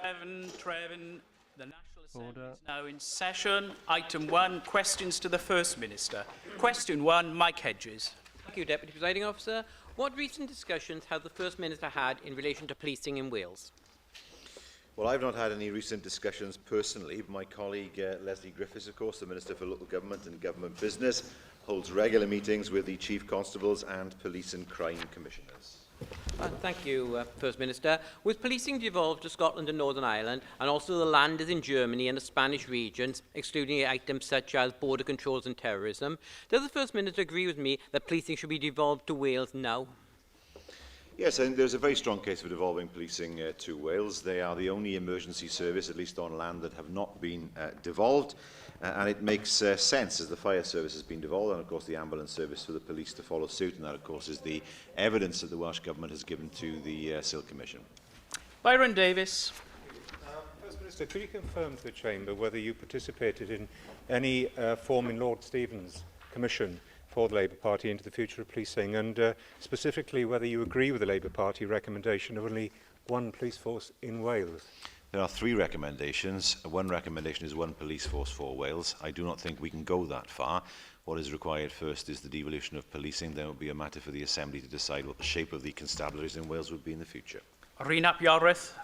Trevin. The National Assembly is now in session. Item 1, questions to the First Minister. Question 1, Mike Hedges. Thank you, Deputy Presiding Officer. What recent discussions have the First Minister had in relation to policing in Wales? Well, I've not had any recent discussions personally. My colleague Leslie Griffiths, of course, the Minister for Local Government and Government Business, holds regular meetings with the Chief Constables and Police and Crime Commissioners. Thank you, First Minister. With policing devolved to Scotland and Northern Ireland, and also the land is in Germany and the Spanish regions, excluding items such as border controls and terrorism, does the First Minister agree with me that policing should be devolved to Wales now? Yes, I think there's a very strong case for devolving policing to Wales. They are the only emergency service, at least on land, that have not been devolved. And it makes sense as the fire service has been devolved, and of course the ambulance service for the police to follow suit, and that of course is the evidence that the Welsh Government has given to the SIL Commission. Byron Davis. First Minister, could you confirm to the Chamber whether you participated in any form in Lord Stevens' commission for the Labour Party into the future of policing, and specifically whether you agree with the Labour Party recommendation of only one police force in Wales? There are 3 recommendations. One recommendation is 1 police force for Wales. I do not think we can go that far. What is required first is the devolution of policing. Then it will be a matter for the Assembly to decide what the shape of the constabularies in Wales would be in the future. Rhynap Iorwerth.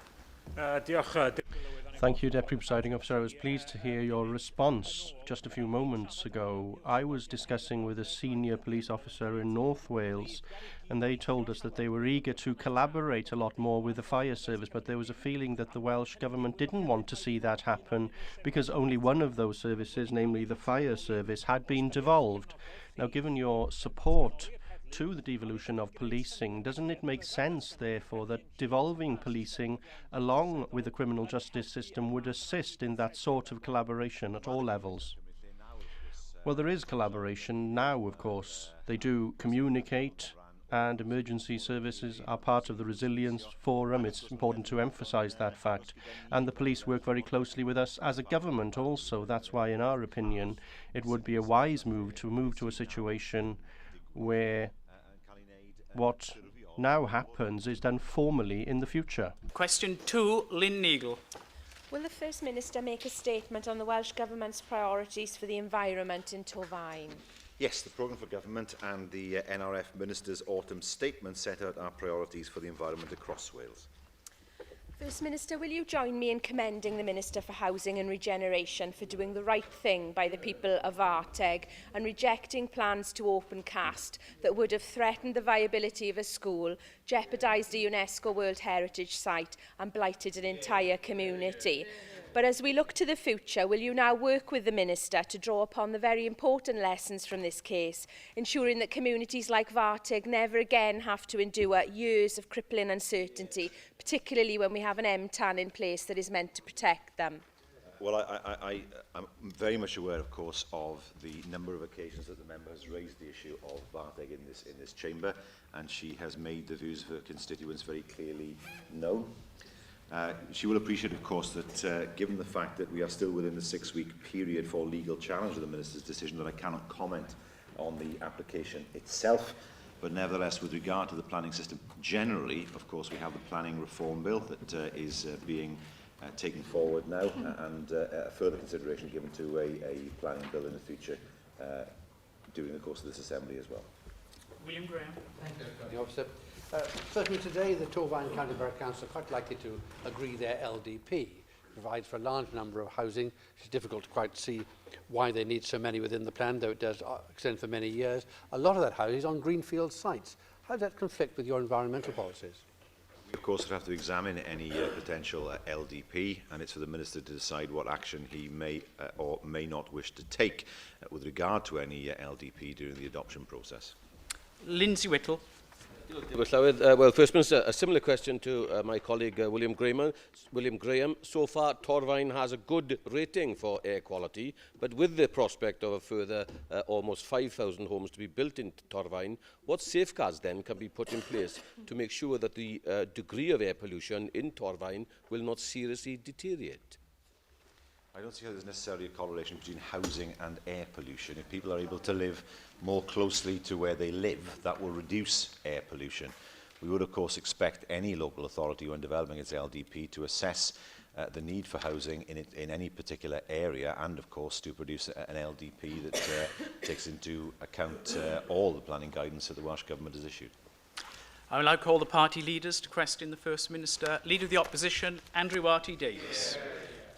Thank you, Deputy Presiding Officer. I was pleased to hear your response just a few moments ago. I was discussing with a senior police officer in North Wales, and they told us that they were eager to collaborate a lot more with the fire service, but there was a feeling that the Welsh Government didn't want to see that happen because only one of those services, namely the fire service, had been devolved. Now, given your support to the devolution of policing, doesn't it make sense, therefore, that devolving policing along with the criminal justice system would assist in that sort of collaboration at all levels? Well, there is collaboration now, of course. They do communicate, and emergency services are part of the Resilience Forum. It's important to emphasise that fact. And the police work very closely with us as a government also. That's why, in our opinion, it would be a wise move to a situation where what now happens is done formally in the future. Question 2, Lynn Neagle. Will the First Minister make a statement on the Welsh Government's priorities for the environment in Torfaen? Yes, the Programme for Government and the NRF Minister's autumn statement set out our priorities for the environment across Wales. First Minister, will you join me in commending the Minister for Housing and Regeneration for doing the right thing by the people of Arteg and rejecting plans to open cast that would have threatened the viability of a school, jeopardised a UNESCO World Heritage Site and blighted an entire community? But as we look to the future, will you now work with the Minister to draw upon the very important lessons from this case, ensuring that communities like Fartig never again have to endure years of crippling uncertainty, particularly when we have an MTAN in place that is meant to protect them? Well, I'm very much aware, of course, of the number of occasions that the member has raised the issue of Fartig in this chamber, and she has made the views of her constituents very clearly known. She will appreciate, of course, that given the fact that we are still within the 6-week period for legal challenge of the Minister's decision, that I cannot comment on the application itself. But nevertheless, with regard to the planning system generally, of course, we have the planning reform bill that is being taken forward now, and further consideration given to a planning bill in the future during the course of this Assembly as well. William Graham. Thank you, Officer. Certainly today, the Torfaen County Borough Council are quite likely to agree their LDP. Provides for a large number of housing. It's difficult to quite see why they need so many within the plan, though it does extend for many years. A lot of that housing is on greenfield sites. How does that conflict with your environmental policies? We, of course, would have to examine any potential LDP, and it's for the Minister to decide what action he may or may not wish to take with regard to any LDP during the adoption process. Lindsay Whittle. Well, First Minister, a similar question to my colleague William Graham. So far, Torfaen has a good rating for air quality, but with the prospect of a further almost 5,000 homes to be built in Torfaen, what safeguards then can be put in place to make sure that the degree of air pollution in Torfaen will not seriously deteriorate? I don't see how there's necessarily a correlation between housing and air pollution. If people are able to live more closely to where they live, that will reduce air pollution. We would, of course, expect any local authority when developing its LDP to assess the need for housing in any particular area, and of course to produce an LDP that takes into account all the planning guidance that the Welsh Government has issued. I will now call the party leaders to question the First Minister. Leader of the Opposition, Andrew R.T. Davies.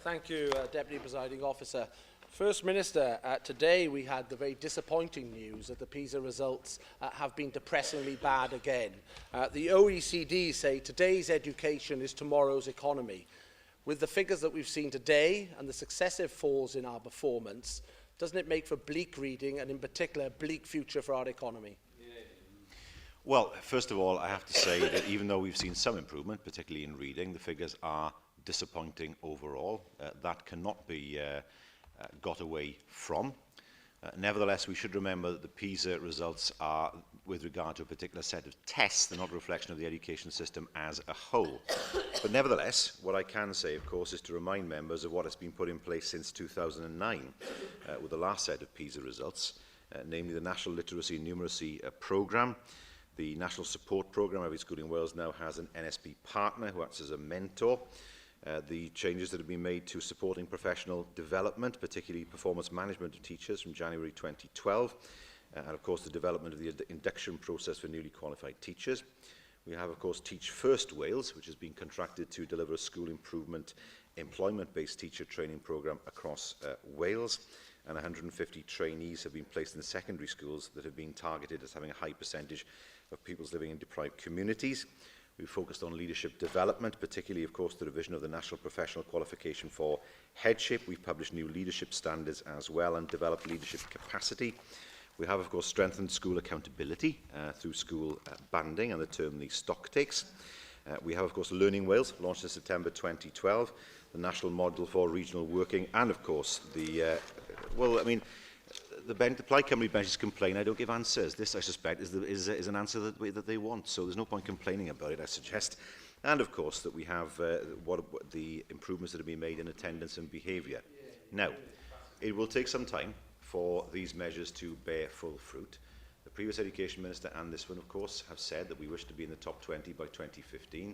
Thank you, Deputy Presiding Officer. First Minister, today we had the very disappointing news that the PISA results have been depressingly bad again. The OECD say today's education is tomorrow's economy. With the figures that we've seen today and the successive falls in our performance, doesn't it make for bleak reading and in particular a bleak future for our economy? Well, first of all, I have to say that even though we've seen some improvement, particularly in reading, the figures are disappointing overall. That cannot be got away from. Nevertheless, we should remember that the PISA results are, with regard to a particular set of tests, they're not a reflection of the education system as a whole. But nevertheless, what I can say, of course, is to remind members of what has been put in place since 2009 with the last set of PISA results, namely the National Literacy and Numeracy Programme. The National Support Programme, Every School in Wales now has an NSP partner who acts as a mentor. The changes that have been made to supporting professional development, particularly performance management of teachers from January 2012, and of course the development of the induction process for newly qualified teachers. We have of course Teach First Wales, which has been contracted to deliver a school improvement employment-based teacher training programme across Wales, and 150 trainees have been placed in secondary schools that have been targeted as having a high percentage of pupils living in deprived communities. We've focused on leadership development, particularly, of course, the revision of the National Professional Qualification for Headship. We've published new leadership standards as well and developed leadership capacity. We have, of course, strengthened school accountability through school banding and the term the stock takes. We have, of course, Learning Wales, launched in September 2012, the National Model for Regional Working, and, of course, the, the Plaid Cymru benches complain, I don't give answers. This, I suspect, is an answer that they want, so there's no point complaining about it, I suggest. And, of course, that we have what the improvements that have been made in attendance and behaviour. Now, it will take some time for these measures to bear full fruit. The previous Education Minister and this one, of course, have said that we wish to be in the top 20 by 2015.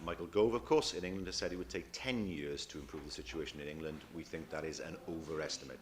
Michael Gove, of course, in England has said it would take 10 years to improve the situation in England. We think that is an overestimate.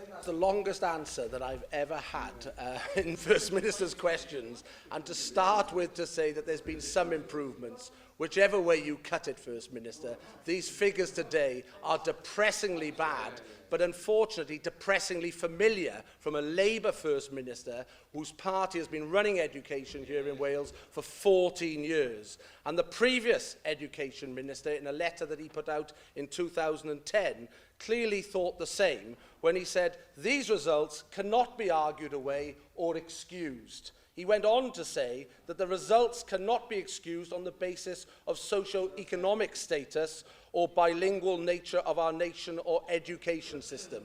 That's the longest answer that I've ever had in First Minister's questions, and to start with to say that there's been some improvements. Whichever way you cut it, First Minister, these figures today are depressingly bad, but unfortunately depressingly familiar from a Labour First Minister whose party has been running education here in Wales for 14 years. And the previous Education Minister, in a letter that he put out in 2010, clearly thought the same when he said, these results cannot be argued away or excused. He went on to say that the results cannot be excused on the basis of socio-economic status or bilingual nature of our nation or education system.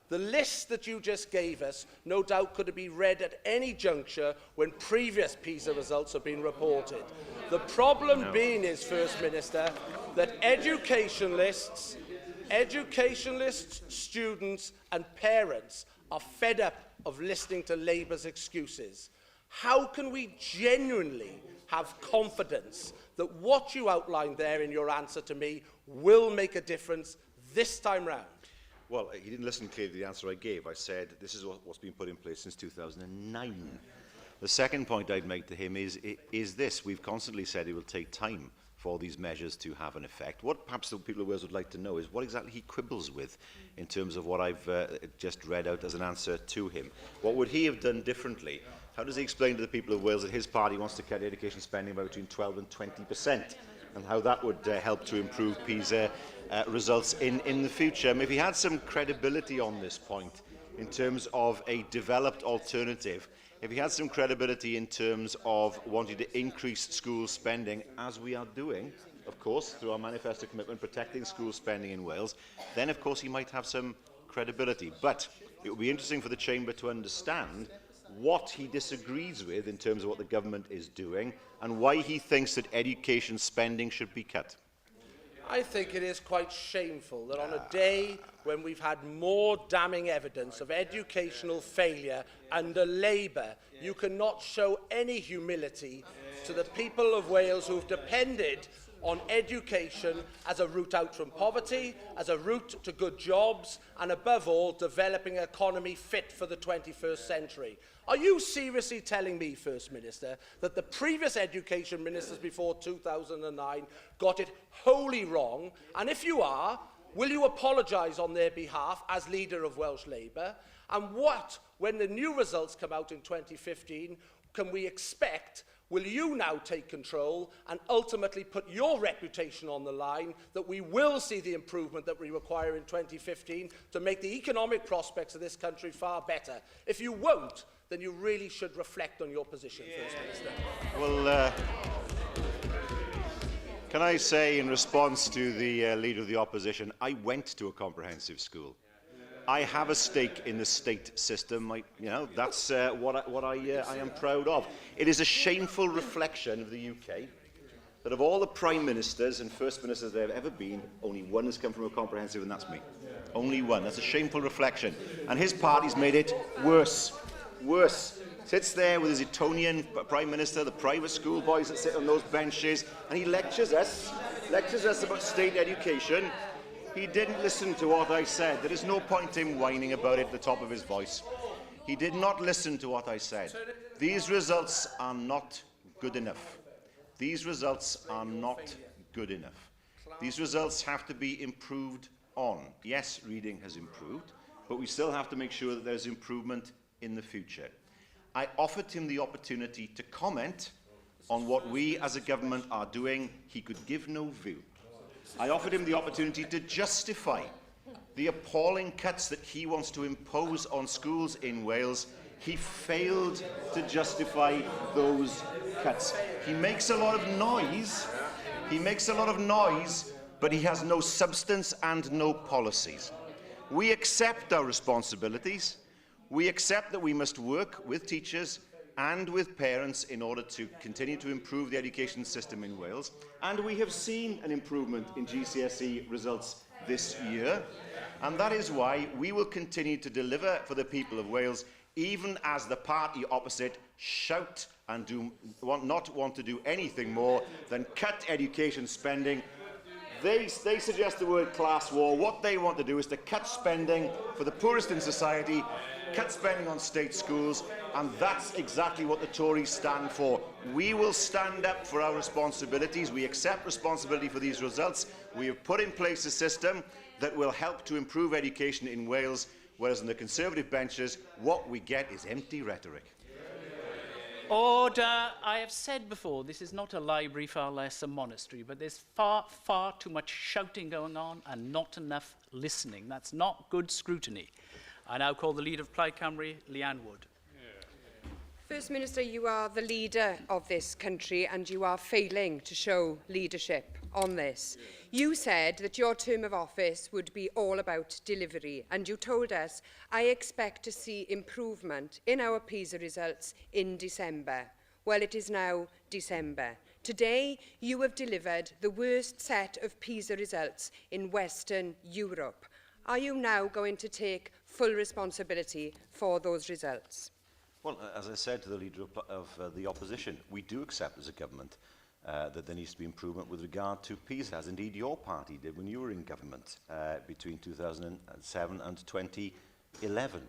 The list that you just gave us no doubt could have been read at any juncture when previous PISA results have been reported. The problem being is, First Minister, that educationalists, students and parents are fed up of listening to Labour's excuses. How can we genuinely have confidence that what you outlined there in your answer to me will make a difference this time round? Well, he didn't listen clearly to the answer I gave. I said this is what's been put in place since 2009. The second point I'd make to him is this. We've constantly said it will take time for these measures to have an effect. What perhaps the people of Wales would like to know is what exactly he quibbles with in terms of what I've just read out as an answer to him. What would he have done differently? How does he explain to the people of Wales that his party wants to cut education spending by between 12 and 20%, and how that would help to improve PISA results in the future? If he had some credibility on this point in terms of a developed alternative, if he had some credibility in terms of wanting to increase school spending, as we are doing, of course, through our manifesto commitment protecting school spending in Wales, then of course he might have some credibility. But it will be interesting for the Chamber to understand what he disagrees with in terms of what the government is doing and why he thinks that education spending should be cut. I think it is quite shameful that on a day when we've had more damning evidence of educational failure under Labour, you cannot show any humility to the people of Wales who've depended on education as a route out from poverty, as a route to good jobs, and above all, developing an economy fit for the 21st century. Are you seriously telling me, First Minister, that the previous education ministers before 2009 got it wholly wrong? And if you are, will you apologise on their behalf as leader of Welsh Labour? And what, when the new results come out in 2015, can we expect? Will you now take control and ultimately put your reputation on the line that we will see the improvement that we require in 2015 to make the economic prospects of this country far better? If you won't, then you really should reflect on your position, First Minister. Well, can I say in response to the Leader of the Opposition, I went to a comprehensive school. I have a stake in the state system. That's what I am proud of. It is a shameful reflection of the UK that of all the Prime Ministers and First Ministers there have ever been, only one has come from a comprehensive, and that's me. Only one. That's a shameful reflection. And his party's made it worse. Worse. Sits there with his Etonian Prime Minister, the private school boys that sit on those benches, and he lectures us about state education. He didn't listen to what I said. There is no point in whining about it at the top of his voice. He did not listen to what I said. These results are not good enough. These results are not good enough. These results have to be improved on. Yes, reading has improved, but we still have to make sure that there's improvement in the future. I offered him the opportunity to comment on what we as a government are doing. He could give no view. I offered him the opportunity to justify the appalling cuts that he wants to impose on schools in Wales. He failed to justify those cuts. He makes a lot of noise. But he has no substance and no policies. We accept our responsibilities. We accept that we must work with teachers and with parents in order to continue to improve the education system in Wales. And we have seen an improvement in GCSE results this year. And that is why we will continue to deliver for the people of Wales, even as the party opposite shout and not want to do anything more than cut education spending. They suggest the word class war. What they want to do is to cut spending for the poorest in society, cut spending on state schools, and that's exactly what the Tories stand for. We will stand up for our responsibilities. We accept responsibility for these results. We have put in place a system that will help to improve education in Wales, whereas on the Conservative benches, what we get is empty rhetoric. Order. I have said before, this is not a library, far less a monastery, but there's far too much shouting going on and not enough listening. That's not good scrutiny. I now call the Leader of Plaid Cymru, Leanne Wood. First Minister, you are the leader of this country and you are failing to show leadership on this. You said that your term of office would be all about delivery, and you told us, I expect to see improvement in our PISA results in December. Well, it is now December. Today, you have delivered the worst set of PISA results in Western Europe. Are you now going to take full responsibility for those results? Well, as I said to the Leader of the Opposition, we do accept as a government that there needs to be improvement with regard to PISA, as indeed your party did when you were in government between 2007 and 2011.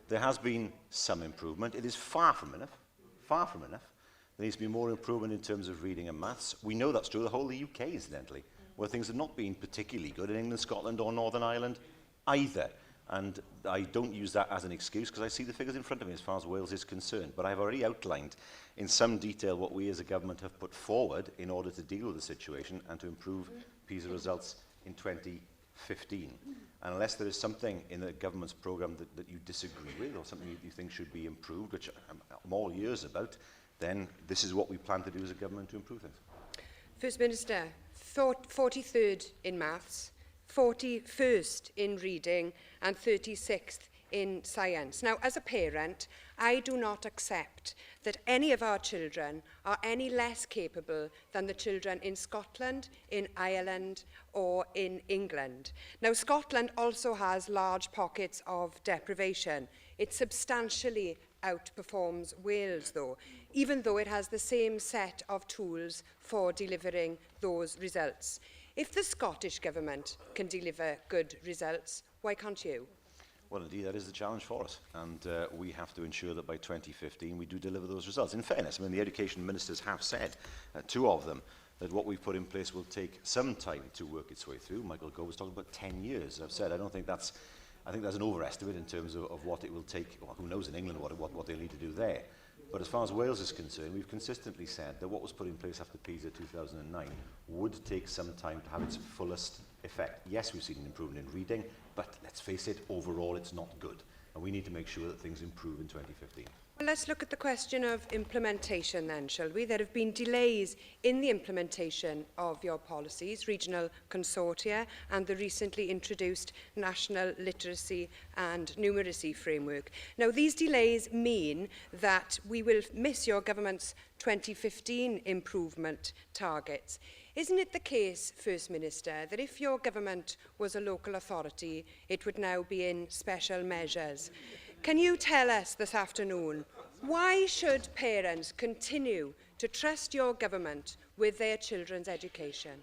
There has been some improvement. It is far from enough. Far from enough. There needs to be more improvement in terms of reading and maths. We know that's true the whole of the UK, incidentally, where things have not been particularly good in England, Scotland or Northern Ireland either. And I don't use that as an excuse because I see the figures in front of me as far as Wales is concerned. But I've already outlined in some detail what we as a government have put forward in order to deal with the situation and to improve PISA results in 2015. And unless there is something in the government's programme that you disagree with or something you think should be improved, which I'm all ears about, then this is what we plan to do as a government to improve things. First Minister, 43rd in maths, 41st in reading and 36th in science. Now, as a parent, I do not accept that any of our children are any less capable than the children in Scotland, in Ireland or in England. Now, Scotland also has large pockets of deprivation. It substantially outperforms Wales, though. even though it has the same set of tools for delivering those results. If the Scottish Government can deliver good results, why can't you? Well, indeed, that is the challenge for us, and we have to ensure that by 2015 we do deliver those results. In fairness, I mean, the education ministers have said, two of them, that what we've put in place will take some time to work its way through. Michael Gove was talking about 10 years. I've said I think that's an overestimate in terms of what it will take. Well, who knows in England what they'll need to do there. But as far as Wales is concerned, we've consistently said that what was put in place after PISA 2009 would take some time to have its fullest effect. Yes, we've seen an improvement in reading, but let's face it, overall it's not good. And we need to make sure that things improve in 2015. Well, let's look at the question of implementation then, shall we? There have been delays in the implementation of your policies, regional consortia, and the recently introduced National Literacy and Numeracy Framework. Now, these delays mean that we will miss your government's 2015 improvement targets. Isn't it the case, First Minister, that if your government was a local authority, it would now be in special measures? Can you tell us this afternoon, why should parents continue to trust your government with their children's education?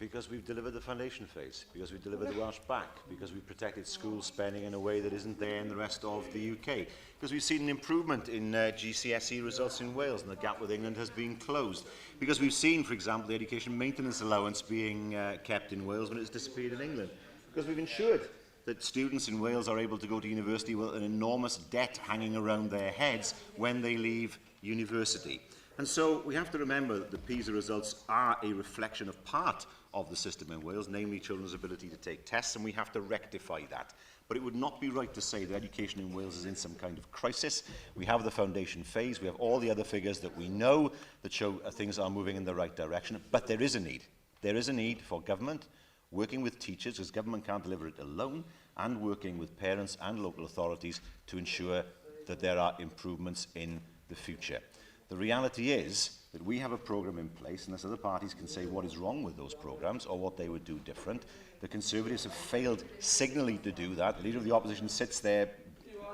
Because we've delivered the foundation phase, because we've delivered the Welsh back, because we've protected school spending in a way that isn't there in the rest of the UK, because we've seen an improvement in GCSE results in Wales and the gap with England has been closed, because we've seen, for example, the education maintenance allowance being kept in Wales when it's disappeared in England, because we've ensured that students in Wales are able to go to university with an enormous debt hanging around their heads when they leave university. And so we have to remember that the PISA results are a reflection of part of the system in Wales, namely children's ability to take tests, and we have to rectify that. But it would not be right to say that education in Wales is in some kind of crisis. We have the foundation phase, we have all the other figures that we know that show things are moving in the right direction, but there is a need. There is a need for government working with teachers, because government can't deliver it alone, and working with parents and local authorities to ensure that there are improvements in the future. The reality is that we have a programme in place, unless other parties can say what is wrong with those programmes or what they would do different. The Conservatives have failed signally to do that. The Leader of the Opposition sits there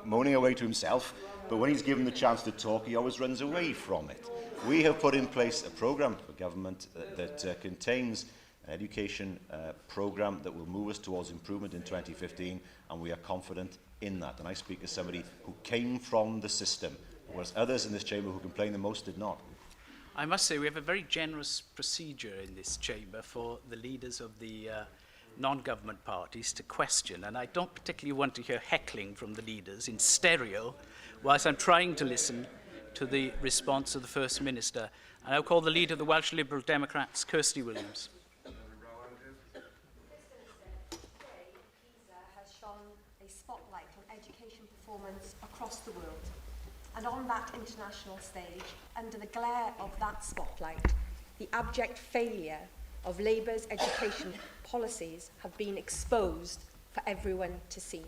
moaning away to himself, but when he's given the chance to talk, he always runs away from it. We have put in place a programme for government that contains an education programme that will move us towards improvement in 2015, and we are confident in that. And I speak as somebody who came from the system, whereas others in this chamber who complain the most did not. I must say we have a very generous procedure in this chamber for the leaders of the non-government parties to question, and I don't particularly want to hear heckling from the leaders in stereo whilst I'm trying to listen to the response of the First Minister. And I'll call the leader of the Welsh Liberal Democrats, Kirsty Williams. Spotlight on education performance across the world. And on that international stage, under the glare of that spotlight, the abject failure of Labour's education policies have been exposed for everyone to see.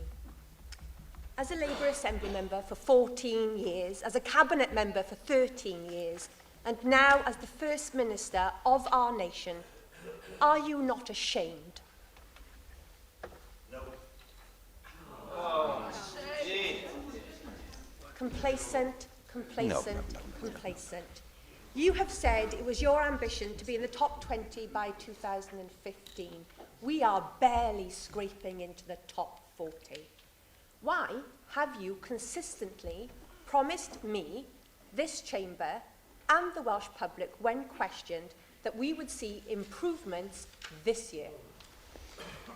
As a Labour Assembly member for 14 years, as a Cabinet member for 13 years, and now as the First Minister of our nation, are you not ashamed? Complacent, complacent. You have said it was your ambition to be in the top 20 by 2015. We are barely scraping into the top 40. Why have you consistently promised me, this chamber, and the Welsh public when questioned that we would see improvements this year?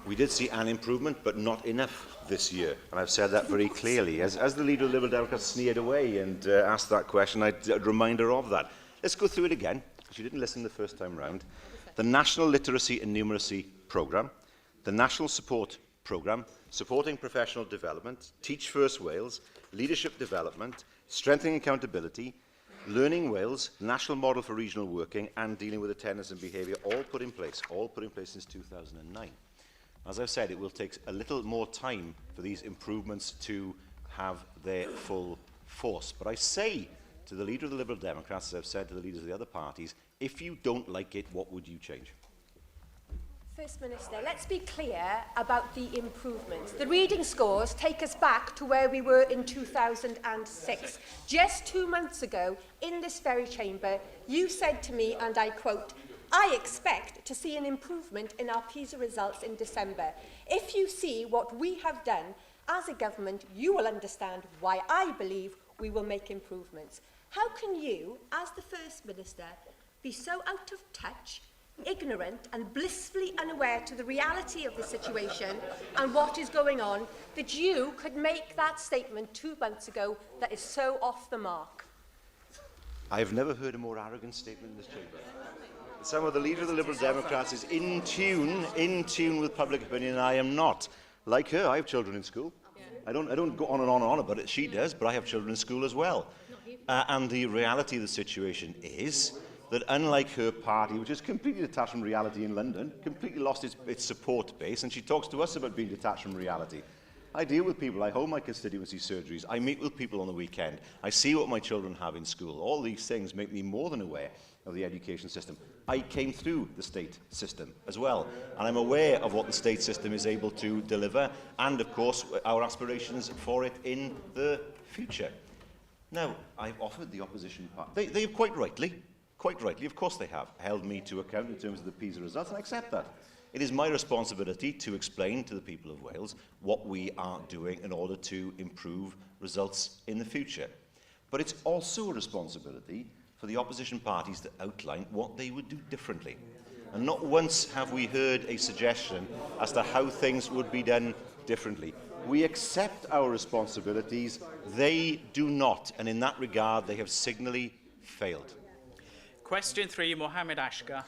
We did see an improvement, but not enough this year. And I've said that very clearly. As the Leader of the Liberal Democrats sneered away and asked that question, I'd remind her of that. Let's go through it again, because you didn't listen the first time round. The National Literacy and Numeracy Programme, the National Support Programme, Supporting Professional Development, Teach First Wales, Leadership Development, Strengthening Accountability, Learning Wales, National Model for Regional Working, and Dealing with Attendance and Behaviour, all put in place since 2009. As I've said, it will take a little more time for these improvements to have their full force. But I say to the Leader of the Liberal Democrats, as I've said to the leaders of the other parties, if you don't like it, what would you change? First Minister, let's be clear about the improvements. The reading scores take us back to where we were in 2006. Just 2 months ago, in this very chamber, you said to me, and I quote, "I expect to see an improvement in our PISA results in December. If you see what we have done as a government, you will understand why I believe we will make improvements." How can you, as the First Minister, be so out of touch, ignorant and blissfully unaware to the reality of the situation and what is going on, that you could make that statement 2 months ago that is so off the mark? I've never heard a more arrogant statement in this chamber. Some of the leader of the Liberal Democrats is in tune with public opinion, and I am not. Like her, I have children in school. I don't go on and on about it. She does, but I have children in school as well. And the reality of the situation is that unlike her party, which is completely detached from reality in London, completely lost its support base, and she talks to us about being detached from reality. I deal with people. I hold my constituency surgeries. I meet with people on the weekend. I see what my children have in school. All these things make me more than aware of the education system. I came through the state system as well, and I'm aware of what the state system is able to deliver, and of course our aspirations for it in the future. Now, I've offered the opposition party, they have quite rightly, of course they have, held me to account in terms of the PISA results, and I accept that. It is my responsibility to explain to the people of Wales what we are doing in order to improve results in the future. But it's also a responsibility for the opposition parties to outline what they would do differently. And not once have we heard a suggestion as to how things would be done differently. We accept our responsibilities, they do not, and in that regard they have signally failed. Question 3, Mohammed Ashkar.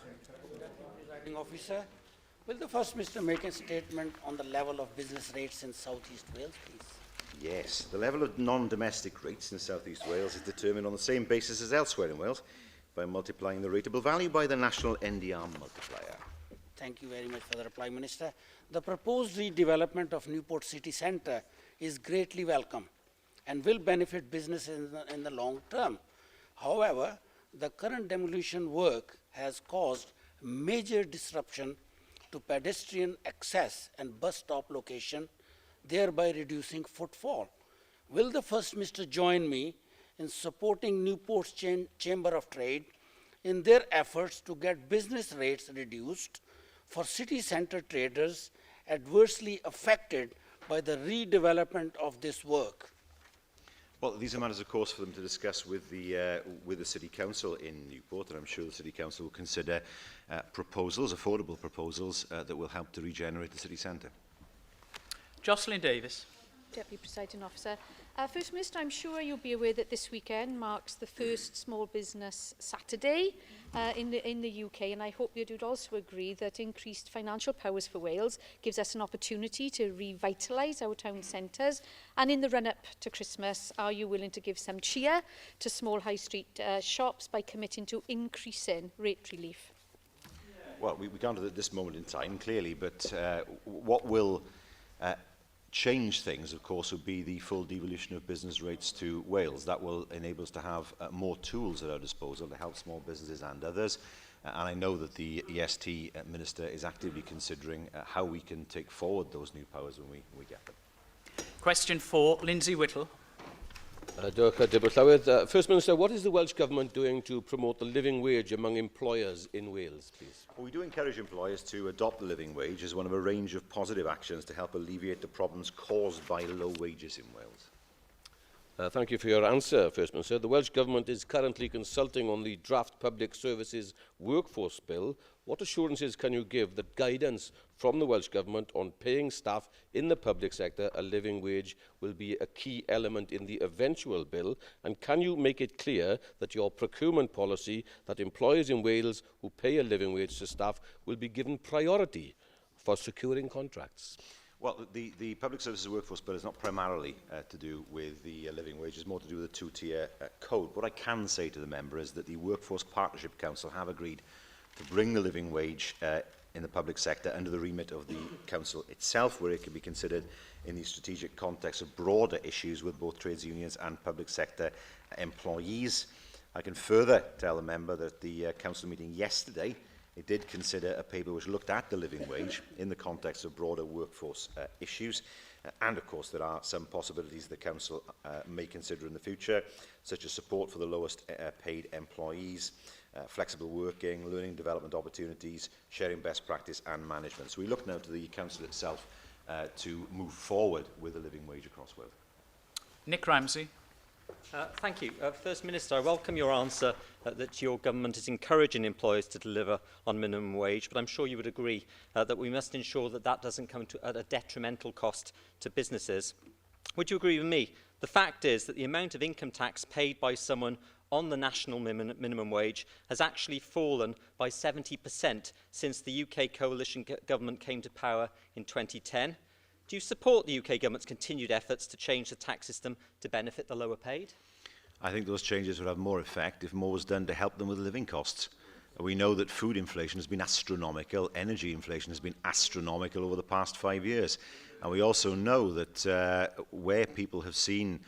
Presiding Officer, will the First Minister make a statement on the level of business rates in South East Wales, please? Yes, the level of non-domestic rates in South East Wales is determined on the same basis as elsewhere in Wales by multiplying the rateable value by the national NDR multiplier. Thank you very much for the reply, Minister. The proposed redevelopment of Newport City Centre is greatly welcome and will benefit businesses in the long term. However, the current demolition work has caused major disruption to pedestrian access and bus stop location, thereby reducing footfall. Will the First Minister join me in supporting Newport's Chamber of Trade in their efforts to get business rates reduced for city centre traders adversely affected by the redevelopment of this work? Well, these are matters, of course, for them to discuss with the City Council in Newport, and I'm sure the City Council will consider proposals, affordable proposals, that will help to regenerate the city centre. Jocelyn Davis. Deputy Presiding Officer. First Minister, I'm sure you'll be aware that this weekend marks the first Small Business Saturday in the UK, and I hope that you'd also agree that increased financial powers for Wales gives us an opportunity to revitalise our town centres. And in the run-up to Christmas, are you willing to give some cheer to small high street shops by committing to increasing rate relief? Well, we can't do it at this moment in time, clearly, but what will change things, of course, would be the full devolution of business rates to Wales. That will enable us to have more tools at our disposal to help small businesses and others. And I know that the EST Minister is actively considering how we can take forward those new powers when we get them. Question 4, Lindsay Whittle. First Minister, what is the Welsh Government doing to promote the living wage among employers in Wales, please? Well, we do encourage employers to adopt the living wage as one of a range of positive actions to help alleviate the problems caused by low wages in Wales. Thank you for your answer, First Minister. The Welsh Government is currently consulting on the draft Public Services Workforce Bill. What assurances can you give that guidance from the Welsh Government on paying staff in the public sector a living wage will be a key element in the eventual bill? And can you make it clear that your procurement policy that employers in Wales who pay a living wage to staff will be given priority for securing contracts? Well, the Public Services Workforce Bill is not primarily to do with the living wage. It's more to do with the two-tier code. What I can say to the member is that the Workforce Partnership Council have agreed to bring the living wage in the public sector under the remit of the Council itself, where it can be considered in the strategic context of broader issues with both trades unions and public sector employees. I can further tell the member that the Council meeting yesterday It did consider a paper which looked at the living wage in the context of broader workforce issues. And of course, there are some possibilities the Council may consider in the future, such as support for the lowest paid employees, flexible working, learning and development opportunities, sharing best practice and management. So we look now to the Council itself to move forward with the living wage across Wales. Nick Ramsey. Thank you. First Minister, I welcome your answer that your government is encouraging employers to deliver on minimum wage, but I'm sure you would agree that we must ensure that that doesn't come at a detrimental cost to businesses. Would you agree with me? The fact is that the amount of income tax paid by someone on the national minimum wage has actually fallen by 70% since the UK coalition government came to power in 2010. Do you support the UK government's continued efforts to change the tax system to benefit the lower paid? I think those changes would have more effect if more was done to help them with living costs. We know that food inflation has been astronomical, energy inflation has been astronomical over the past 5 years. And we also know that where people have seen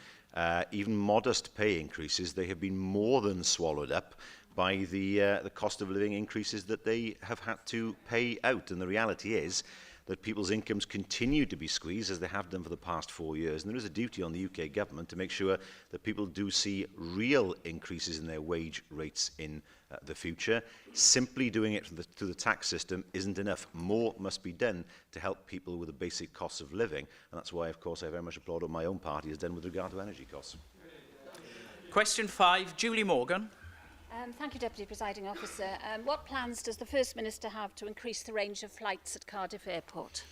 even modest pay increases, they have been more than swallowed up by the cost of living increases that they have had to pay out. And the reality is that people's incomes continue to be squeezed as they have done for the past 4 years. And there is a duty on the UK government to make sure that people do see real increases in their wage rates in the future. Simply doing it through the tax system isn't enough. More must be done to help people with the basic costs of living. And that's why, of course, I very much applaud what my own party has done with regard to energy costs. Question 5, Julie Morgan. Thank you, Deputy Presiding Officer. What plans does the First Minister have to increase the range of flights at Cardiff Airport?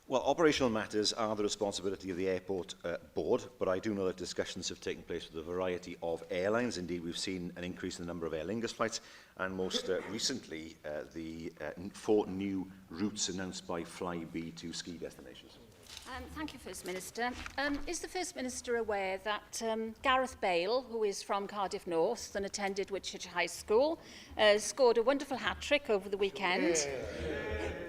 Well, operational matters are the responsibility of the airport board, but I do know that discussions have taken place with a variety of airlines. Indeed, we've seen an increase in the number of Aer Lingus flights, and most recently, the 4 new routes announced by Flybe to ski destinations. Thank you, First Minister. Is the First Minister aware that Gareth Bale, who is from Cardiff North and attended Whitchurch High School, scored a wonderful hat-trick over the weekend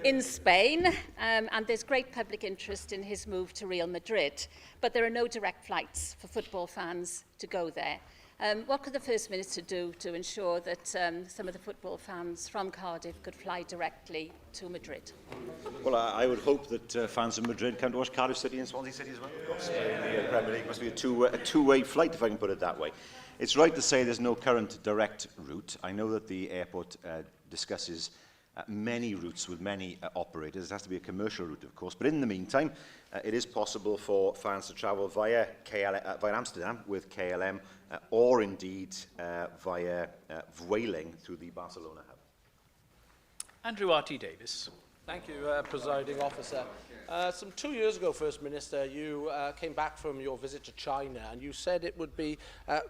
in Spain, and there's great public interest in his move to Real Madrid, but there are no direct flights for football fans to go there. What could the First Minister do to ensure that some of the football fans from Cardiff could fly directly to Madrid? Well, I would hope that fans of Madrid come to watch Cardiff City and Swansea City as well. Of course, the Premier League must be a two-way flight, if I can put it that way. It's right to say there's no current direct route. I know that the airport discusses many routes with many operators. It has to be a commercial route, of course. But in the meantime, it is possible for fans to travel via Amsterdam with KLM or indeed via Vueling through the Barcelona hub. Andrew R.T. Davis. Thank you, Presiding Officer. Some 2 years ago, First Minister, you came back from your visit to China and you said it would be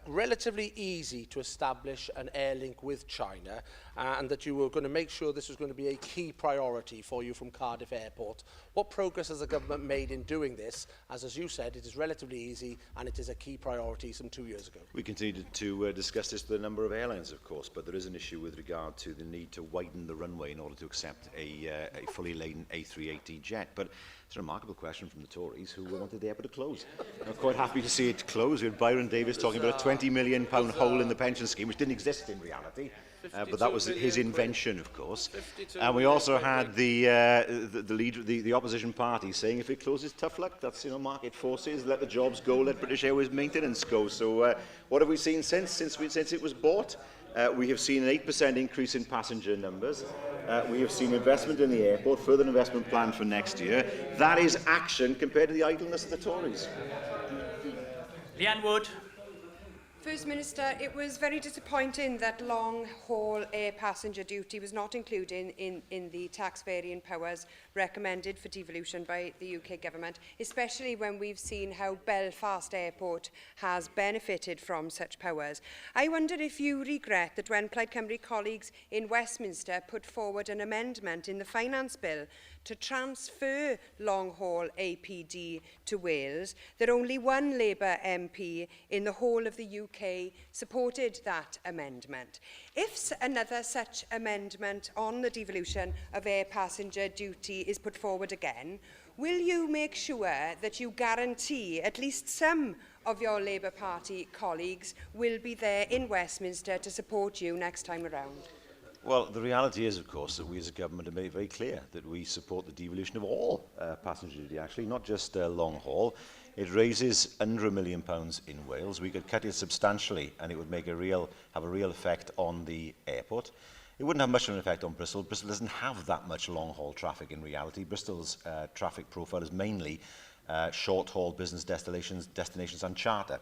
relatively easy to establish an air link with China and that you were going to make sure this was going to be a key priority for you from Cardiff Airport. What progress has the government made in doing this? As you said, it is relatively easy and it is a key priority some 2 years ago. We continue to discuss this with a number of airlines, of course, but there is an issue with regard to the need to widen the runway in order to accept a fully laden A380 jet. But it's a remarkable question from the Tories who wanted the airport to close. I'm quite happy to see it close. We had Byron Davis talking about a £20 million hole in the pension scheme, which didn't exist in reality. But that was his invention, of course. And we also had the opposition party saying if it closes, tough luck. That's, market forces. Let the jobs go. Let British Airways maintenance go. So what have we seen since it was bought? We have seen an 8% increase in passenger numbers. We have seen investment in the airport, further investment planned for next year. That is action compared to the idleness of the Tories. Leanne Wood. First Minister, it was very disappointing that long-haul air passenger duty was not included in the tax-varying powers recommended for devolution by the UK Government, especially when we've seen how Belfast Airport has benefited from such powers. I wonder if you regret that when Plaid Cymru colleagues in Westminster put forward an amendment in the Finance Bill to transfer long-haul APD to Wales, that only one Labour MP in the whole of the UK supported that amendment. If another such amendment on the devolution of air passenger duty is put forward again, will you make sure that you guarantee at least some of your Labour Party colleagues will be there in Westminster to support you next time around? Well, the reality is, of course, that we as a government have made it very clear that we support the devolution of all passenger duty, actually, not just long haul. It raises under £1 million in Wales. We could cut it substantially and it would make have a real effect on the airport. It wouldn't have much of an effect on Bristol. Bristol doesn't have that much long-haul traffic in reality. Bristol's traffic profile is mainly short-haul business destinations and charter.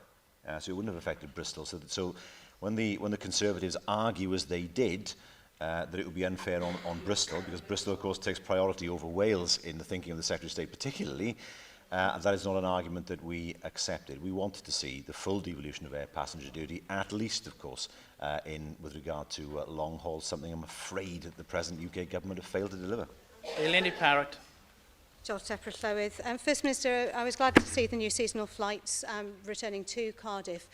So it wouldn't have affected Bristol. So when the Conservatives argue, as they did, that it would be unfair on Bristol, because Bristol, of course, takes priority over Wales in the thinking of the Secretary of State particularly, that is not an argument that we accepted. We wanted to see the full devolution of air passenger duty, at least, of course, with regard to long haul, something I'm afraid that the present UK government have failed to deliver. Lynn Parrott. First Minister, I was glad to see the new seasonal flights returning to Cardiff,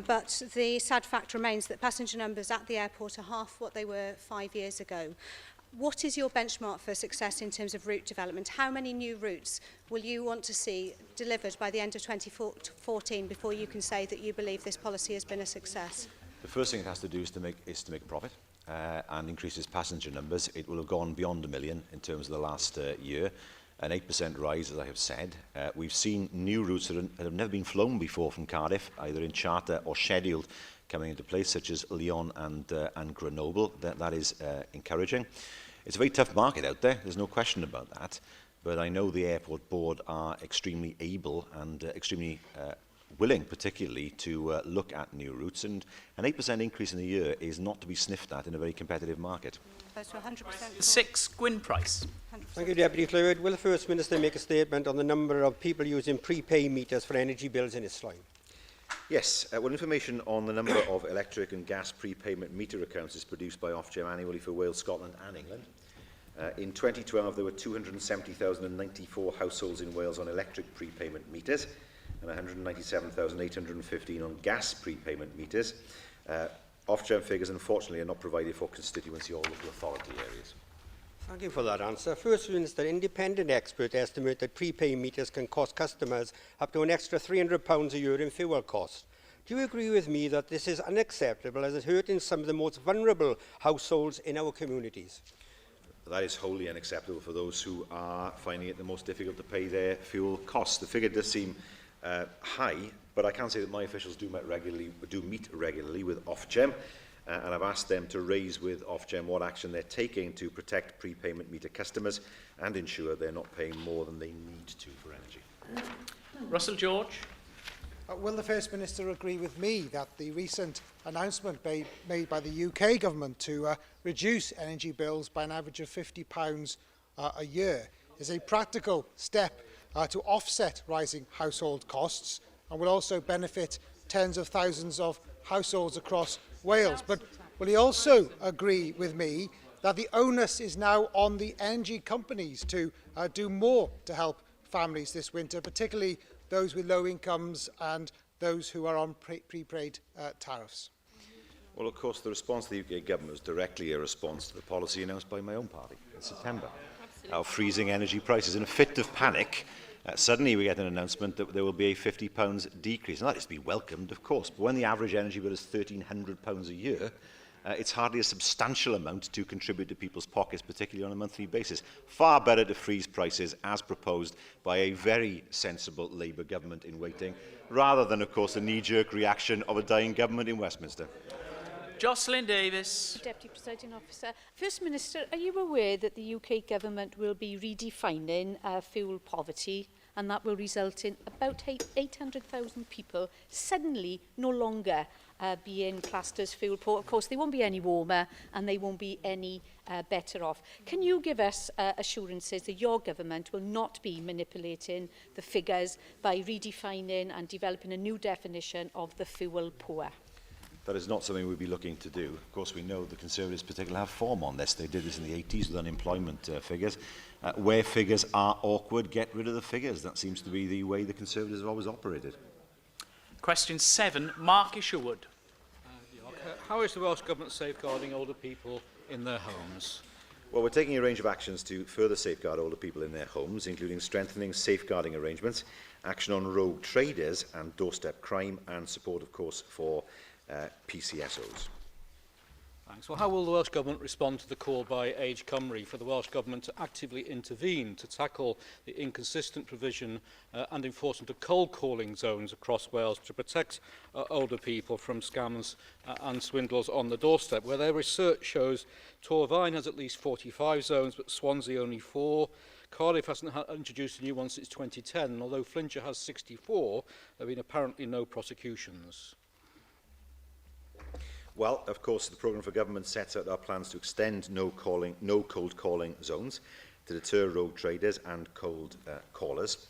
but the sad fact remains that passenger numbers at the airport are half what they were 5 years ago. What is your benchmark for success in terms of route development? How many new routes will you want to see delivered by the end of 2014 before you can say that you believe this policy has been a success? The first thing it has to do is to make a profit and increase its passenger numbers. It will have gone beyond 1 million in terms of the last year. An 8% rise, as I have said. We've seen new routes that have never been flown before from Cardiff, either in charter or scheduled, coming into place, such as Lyon and Grenoble. That is encouraging. It's a very tough market out there, there's no question about that, but I know the airport board are extremely able and extremely willing, particularly, to look at new routes, and an 8% increase in a year is not to be sniffed at in a very competitive market. Close to 100%. 6, Gwyn Price. Thank you, Deputy Clywyd. Will the First Minister make a statement on the number of people using prepay meters for energy bills in his line? Yes, well, information on the number of electric and gas prepayment meter accounts is produced by Ofgem annually for Wales, Scotland and England. In 2012, there were 270,094 households in Wales on electric prepayment meters and 197,815 on gas prepayment meters. Ofgem figures, unfortunately, are not provided for constituency or local authority areas. Thank you for that answer. First Minister, independent experts estimate that prepay meters can cost customers up to an extra £300 a year in fuel costs. Do you agree with me that this is unacceptable, as it hurts some of the most vulnerable households in our communities? That is wholly unacceptable for those who are finding it the most difficult to pay their fuel costs. The figure does seem high, but I can say that my officials do meet regularly with Ofgem, and I've asked them to raise with Ofgem what action they're taking to protect prepayment meter customers and ensure they're not paying more than they need to for energy. Russell George. Will the First Minister agree with me that the recent announcement made by the UK government to reduce energy bills by an average of £50 a year is a practical step to offset rising household costs and will also benefit tens of thousands of households across Wales? But will he also agree with me that the onus is now on the energy companies to do more to help families this winter, particularly those with low incomes and those who are on prepaid tariffs? Well, of course, the response to the UK government was directly a response to the policy announced by my own party in September, of freezing energy prices. In a fit of panic, suddenly we get an announcement that there will be a £50 decrease. And that is to be welcomed, of course, but when the average energy bill is £1,300 a year, it's hardly a substantial amount to contribute to people's pockets, particularly on a monthly basis. Far better to freeze prices as proposed by a very sensible Labour government in waiting, rather than, of course, the knee-jerk reaction of a dying government in Westminster. Jocelyn Davis. Deputy Presiding Officer. First Minister, are you aware that the UK government will be redefining fuel poverty, and that will result in about 800,000 people suddenly no longer being classed as fuel poor? Of course, they won't be any warmer and they won't be any better off. Can you give us assurances that your government will not be manipulating the figures by redefining and developing a new definition of the fuel poor? That is not something we'll be looking to do. Of course, we know the Conservatives particularly have form on this. They did this in the 80s with unemployment figures. Where figures are awkward, get rid of the figures. That seems to be the way the Conservatives have always operated. Question 7, Mark Isherwood. How is the Welsh Government safeguarding older people in their homes? Well, we're taking a range of actions to further safeguard older people in their homes, including strengthening safeguarding arrangements, action on rogue traders and doorstep crime, and support, of course, for PCSOs. Thanks. Well, how will the Welsh Government respond to the call by Age Cymru for the Welsh Government to actively intervene to tackle the inconsistent provision and enforcement of cold calling zones across Wales to protect older people from scams and swindles on the doorstep, where their research shows Torfaen has at least 45 zones, but Swansea only 4. Cardiff hasn't introduced a new one since 2010, and although Flintshire has 64, there have been apparently no prosecutions. Well, of course, the programme for government sets out our plans to extend no cold calling zones to deter rogue traders and cold callers.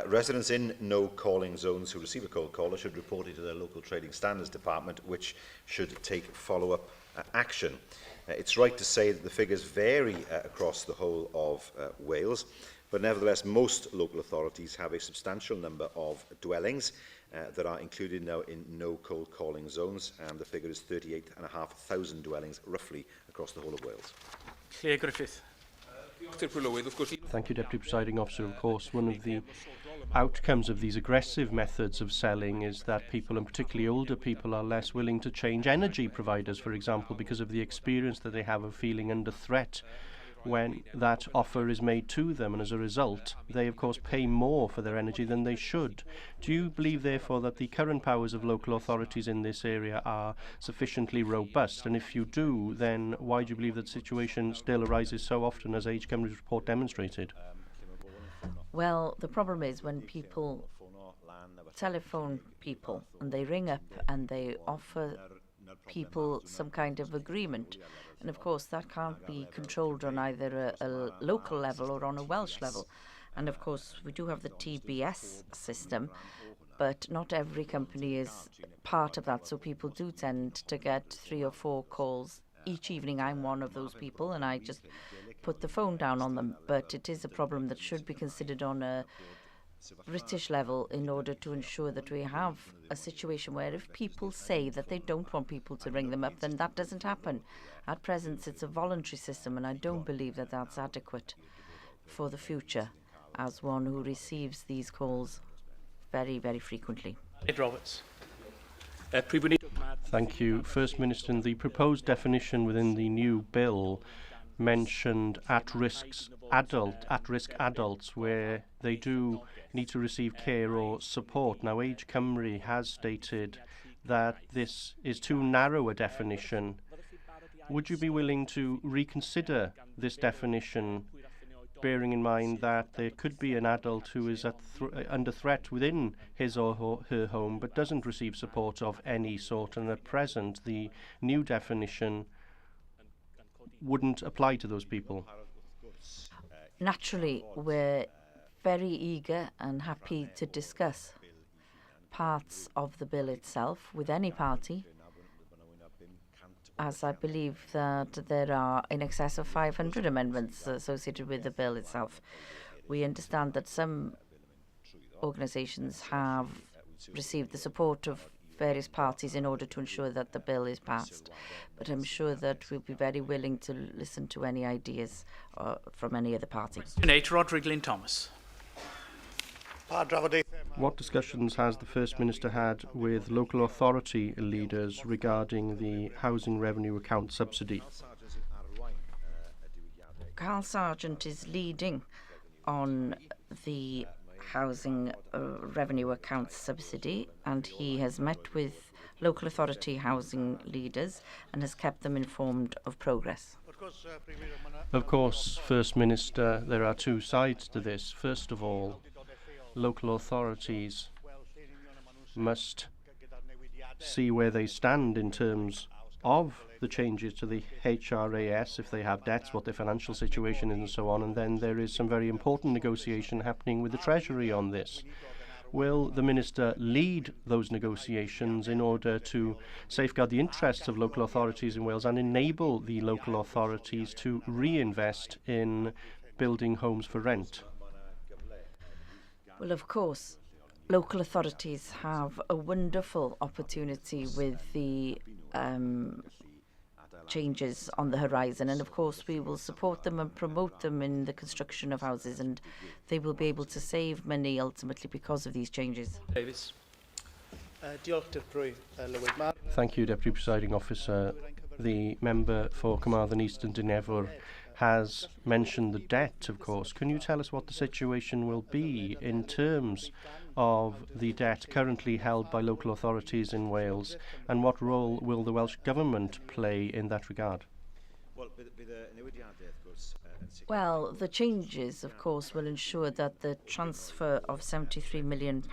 Residents in no calling zones who receive a cold caller should report it to their local trading standards department, which should take follow-up action. It's right to say that the figures vary across the whole of Wales, but nevertheless most local authorities have a substantial number of dwellings that are included now in no cold calling zones, and the figure is 38,500 dwellings roughly across the whole of Wales. Claire Griffith. Thank you, Deputy Presiding Officer. Of course, one of the outcomes of these aggressive methods of selling is that people, and particularly older people, are less willing to change energy providers, for example, because of the experience that they have of feeling under threat when that offer is made to them, and as a result they of course pay more for their energy than they should. Do you believe therefore that the current powers of local authorities in this area are sufficiently robust, and if you do, then why do you believe that the situation still arises so often, as Age Cymru's report demonstrated? Well, the problem is when people telephone people and they ring up and they offer people some kind of agreement, and of course that can't be controlled on either a local level or on a Welsh level. And of course we do have the TBS system, but not every company is part of that, so people do tend to get 3 or 4 calls each evening. I'm one of those people, and I just put the phone down on them, but it is a problem that should be considered on a British level in order to ensure that we have a situation where if people say that they don't want people to ring them up, then that doesn't happen. At present it's a voluntary system, and I don't believe that that's adequate for the future as one who receives these calls very, very frequently. Ed Roberts. Thank you. First Minister, the proposed definition within the new bill mentioned at-risk adults where they do need to receive care or support. Now, Age Cymru has stated that this is too narrow a definition. Would you be willing to reconsider this definition, bearing in mind that there could be an adult who is under threat within his or her home but doesn't receive support of any sort, and at present the new definition wouldn't apply to those people? Naturally, we're very eager and happy to discuss parts of the bill itself with any party, as I believe that there are in excess of 500 amendments associated with the bill itself. We understand that some organisations have received the support of various parties in order to ensure that the bill is passed, but I'm sure that we'll be very willing to listen to any ideas from any other party. Roderick Lynn Thomas. What discussions has the First Minister had with local authority leaders regarding the housing revenue account subsidy? Carl Sargent is leading on the housing revenue account subsidy, and he has met with local authority housing leaders and has kept them informed of progress. Of course, First Minister, there are two sides to this. First of all, local authorities must see where they stand in terms of the changes to the HRAS, if they have debts, what their financial situation is and so on, and then there is some very important negotiation happening with the Treasury on this. Will the Minister lead those negotiations in order to safeguard the interests of local authorities in Wales and enable the local authorities to reinvest in building homes for rent? Well, of course, local authorities have a wonderful opportunity with the changes on the horizon, and of course we will support them and promote them in the construction of houses, and they will be able to save money ultimately because of these changes. Davis. Thank you, Deputy Presiding Officer. the member for Carmarthen East and Dynevor has mentioned the debt, of course. Can you tell us what the situation will be in terms of the debt currently held by local authorities in Wales, and what role will the Welsh Government play in that regard? Well, the changes, of course, will ensure that the transfer of £73 million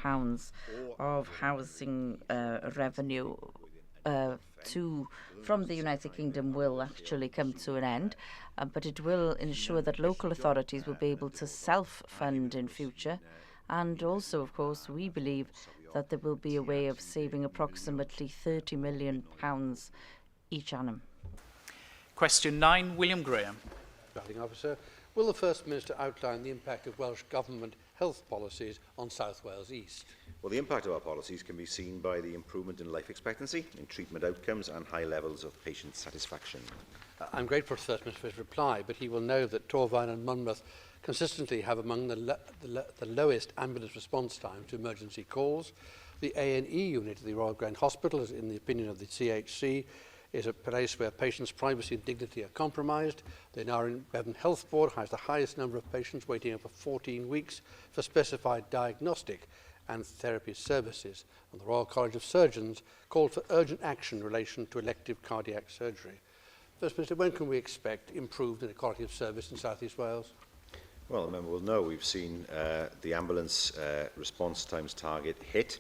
of housing revenue from the United Kingdom will actually come to an end, but it will ensure that local authorities will be able to self-fund in future. And also, of course, we believe that there will be a way of saving approximately £30 million each annum. Question 9, William Graham. Presiding Officer, will the First Minister outline the impact of Welsh Government health policies on South Wales East? Well, the impact of our policies can be seen by the improvement in life expectancy, in treatment outcomes and high levels of patient satisfaction. I'm grateful to the First Minister for his reply, but he will know that Torfaen and Monmouth consistently have among the lowest ambulance response time to emergency calls. The A&E unit of the Royal Grand Hospital, in the opinion of the CHC, is a place where patients' privacy and dignity are compromised. The Naryn Bevan Health Board has the highest number of patients waiting over 14 weeks for specified diagnostic and therapy services. And the Royal College of Surgeons called for urgent action in relation to elective cardiac surgery. First Minister, when can we expect improved quality of service in South East Wales? Well, the member will know we've seen the ambulance response times target hit.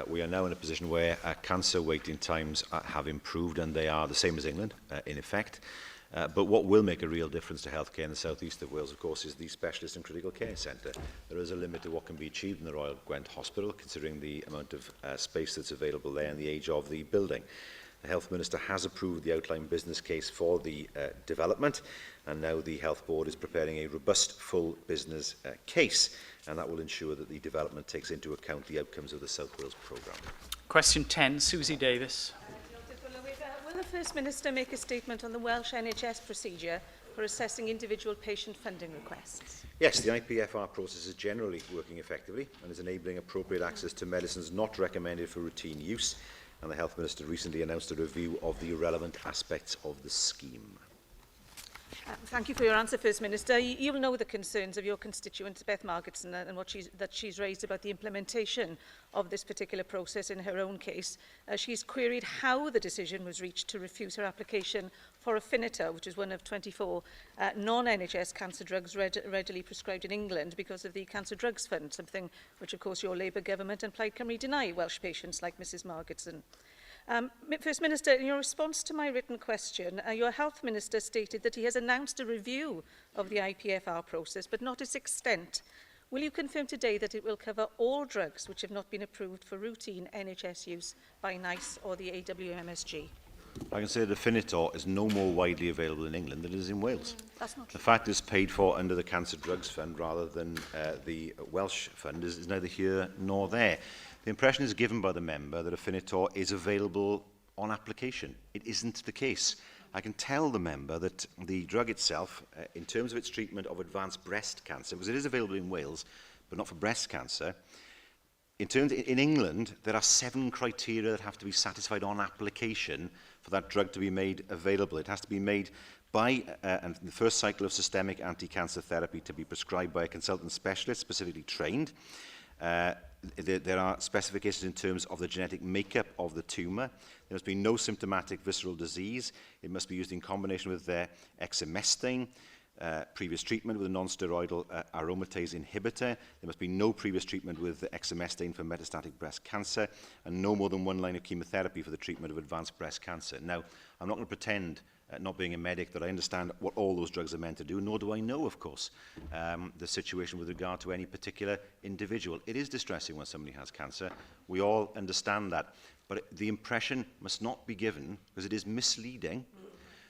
We are now in a position where cancer waiting times have improved, and they are the same as England, in effect. But what will make a real difference to healthcare in the southeast of Wales, of course, is the Specialist and Critical Care Centre. There is a limit to what can be achieved in the Royal Gwent Hospital, considering the amount of space that's available there and the age of the building. The Health Minister has approved the outline business case for the development, and now the Health Board is preparing a robust full business case, and that will ensure that the development takes into account the outcomes of the South Wales programme. Question 10, Susie Davis. Will the First Minister make a statement on the Welsh NHS procedure for assessing individual patient funding requests? Yes, the IPFR process is generally working effectively and is enabling appropriate access to medicines not recommended for routine use, and the Health Minister recently announced a review of the relevant aspects of the scheme. Thank you for your answer, First Minister. You'll know the concerns of your constituent, Beth Margetson, and what she's raised about the implementation of this particular process in her own case. She's queried how the decision was reached to refuse her application for Afinitor, which is one of 24 non-NHS cancer drugs readily prescribed in England because of the Cancer Drugs Fund, something which, of course, your Labour government and Plaid Cymru deny Welsh patients like Mrs Margetson. First Minister, in your response to my written question, your Health Minister stated that he has announced a review of the IPFR process, but not its extent. Will you confirm today that it will cover all drugs which have not been approved for routine NHS use by NICE or the AWMSG? I can say that Afinitor is no more widely available in England than it is in Wales. That's not true. The fact it's paid for under the Cancer Drugs Fund rather than the Welsh Fund is neither here nor there. The impression is given by the member that Afinitor is available on application. It isn't the case. I can tell the member that the drug itself, in terms of its treatment of advanced breast cancer, because it is available in Wales, but not for breast cancer, in England, there are 7 criteria that have to be satisfied on application for that drug to be made available. It has to be made by and the first cycle of systemic anti-cancer therapy to be prescribed by a consultant specialist specifically trained. There are specifications in terms of the genetic makeup of the tumour. There must be no symptomatic visceral disease. It must be used in combination with exemestane, previous treatment with a non-steroidal aromatase inhibitor. There must be no previous treatment with exemestane for metastatic breast cancer, and no more than 1 line of chemotherapy for the treatment of advanced breast cancer. Now, I'm not going to pretend, not being a medic, that I understand what all those drugs are meant to do, nor do I know, of course, the situation with regard to any particular individual. It is distressing when somebody has cancer. We all understand that. But the impression must not be given, because it is misleading,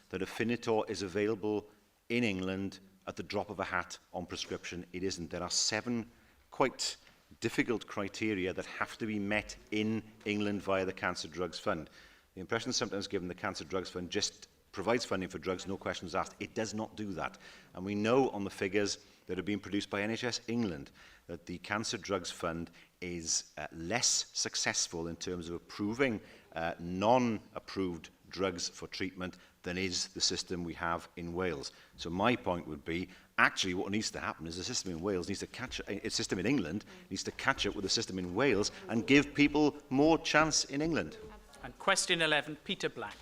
that Afinitor is available in England at the drop of a hat on prescription. It isn't. There are 7 quite difficult criteria that have to be met in England via the Cancer Drugs Fund. The impression is sometimes given the Cancer Drugs Fund just provides funding for drugs, no questions asked. It does not do that. And we know on the figures that have been produced by NHS England that the Cancer Drugs Fund is less successful in terms of approving non-approved drugs for treatment than is the system we have in Wales. So my point would be, actually what needs to happen is the system in Wales needs to catch up, a system in England needs to catch up with the system in Wales and give people more chance in England. And question 11, Peter Black.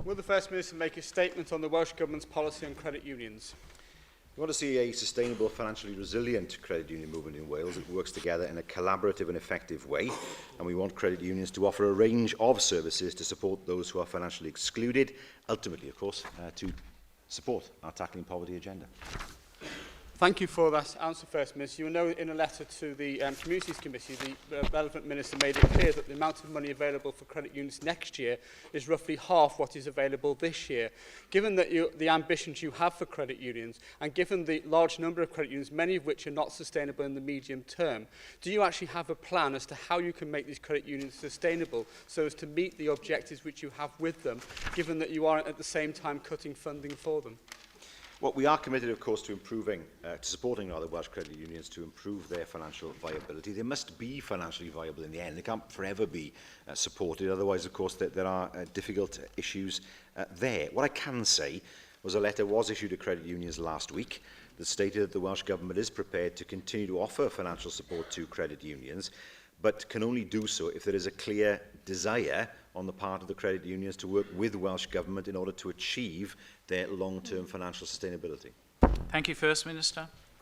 Will the First Minister make a statement on the Welsh Government's policy on credit unions? We want to see a sustainable, financially resilient credit union movement in Wales that works together in a collaborative and effective way, and we want credit unions to offer a range of services to support those who are financially excluded, ultimately, of course, to support our tackling poverty agenda. Thank you for that answer, First Minister. You will know in a letter to the Communities Committee, the relevant Minister made it clear that the amount of money available for credit unions next year is roughly half what is available this year. Given that the ambitions you have for credit unions, and given the large number of credit unions, many of which are not sustainable in the medium term, do you actually have a plan as to how you can make these credit unions sustainable so as to meet the objectives which you have with them, given that you are at the same time cutting funding for them? Well, we are committed, of course, to supporting Welsh credit unions to improve their financial viability. They must be financially viable in the end. They can't forever be supported. Otherwise, of course, there are difficult issues there. What I can say was a letter was issued to credit unions last week that stated that the Welsh Government is prepared to continue to offer financial support to credit unions, but can only do so if there is a clear desire on the part of the credit unions to work with the Welsh Government in order to achieve their long-term financial sustainability. Thank you, First Minister.